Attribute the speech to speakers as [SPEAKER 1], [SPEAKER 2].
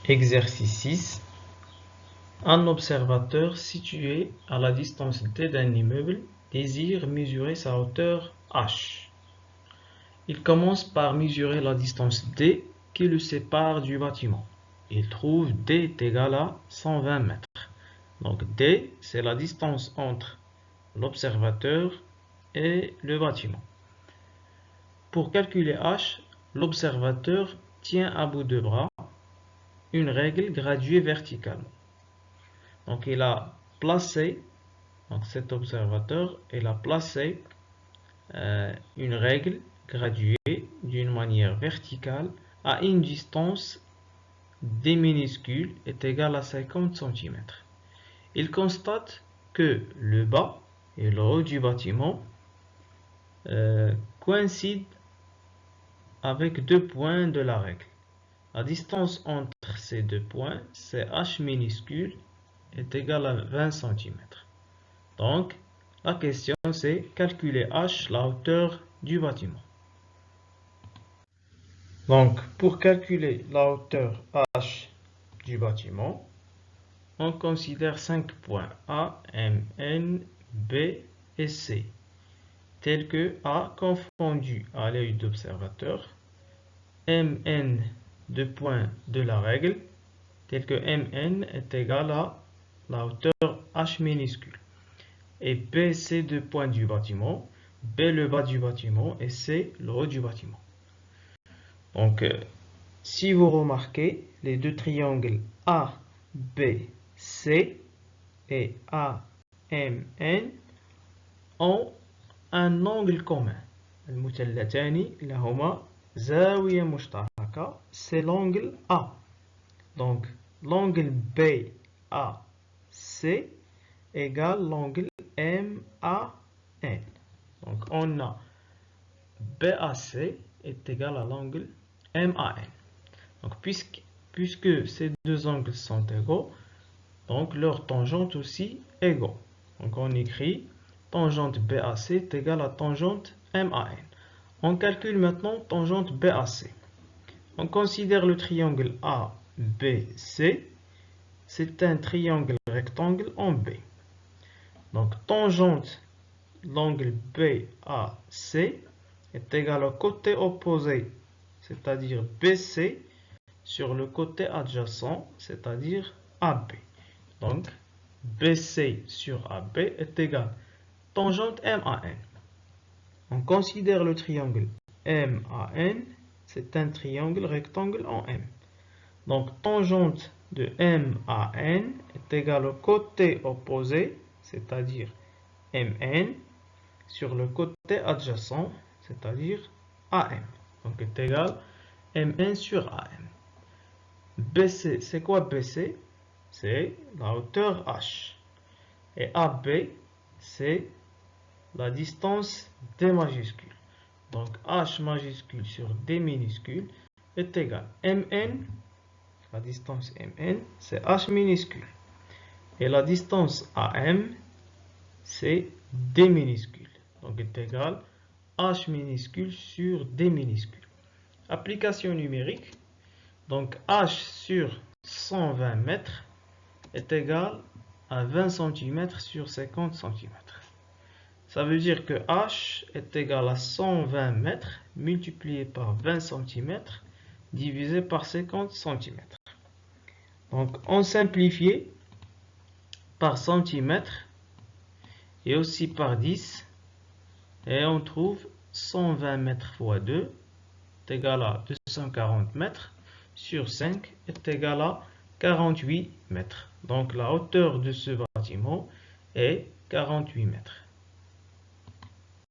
[SPEAKER 1] Exercice 6. Un observateur situé à la distance d d'un immeuble désire mesurer sa hauteur h. Il commence par mesurer la distance d qui le sépare du bâtiment. Il trouve d est égal à 120 mètres. Donc d, c'est la distance entre l'observateur et le bâtiment. Pour calculer h, l'observateur tient à bout de bras une règle graduée verticalement. Donc il a placé, donc cet observateur, il a placé une règle graduée d'une manière verticale à une distance d minuscule est égale à 50 cm. Il constate que le bas et le haut du bâtiment coïncident avec deux points de la règle. La distance entre ces deux points, c'est h minuscule, est égal à 20 cm. Donc, la question c'est calculer h, la hauteur du bâtiment. Donc, pour calculer la hauteur h du bâtiment, on considère 5 points A, M, N, B et C, tels que A confondu à l'œil d'observateur, M, N, deux points de la règle, tels que Mn est égal à la hauteur h minuscule. Et B, C, deux points du bâtiment, B le bas du bâtiment et C le haut du bâtiment. Donc, si vous remarquez, les deux triangles ABC et AMN ont un angle commun. المثلثان لهما زاوية مشتركة, c'est l'angle A. Donc, l'angle BAC égale l'angle MAN. Donc, on a BAC est égal à l'angle MAN. Donc, puisque ces deux angles sont égaux, donc leurs tangentes aussi égaux. Donc, on écrit tangente BAC est égale à tangente MAN. On calcule maintenant tangente BAC. On considère le triangle ABC. C'est un triangle rectangle en B. Donc, tangente l'angle BAC est égal au côté opposé, c'est-à-dire BC, sur le côté adjacent, c'est-à-dire AB. Donc, BC sur AB est égal tangente MAN. On considère le triangle MAN, c'est un triangle rectangle en M. Donc, tangente de MAN est égal au côté opposé, c'est-à-dire MN, sur le côté adjacent, c'est-à-dire AM. Donc, est égal MN sur AM. BC, c'est quoi BC? C'est la hauteur H. Et AB, c'est la distance D majuscule. Donc, H majuscule sur D minuscule est égal MN, la distance MN, c'est H minuscule. Et la distance AM, c'est D minuscule. Donc, est égal H minuscule sur D minuscule. Application numérique. Donc, H sur 120 mètres est égal à 20 cm sur 50 cm. Ça veut dire que H est égal à 120 mètres multiplié par 20 cm divisé par 50 cm. Donc, on simplifie par centimètre et aussi par 10 et on trouve 120 mètres fois 2 est égal à 240 mètres sur 5 est égal à 48 mètres. Donc, la hauteur de ce bâtiment est 48 mètres.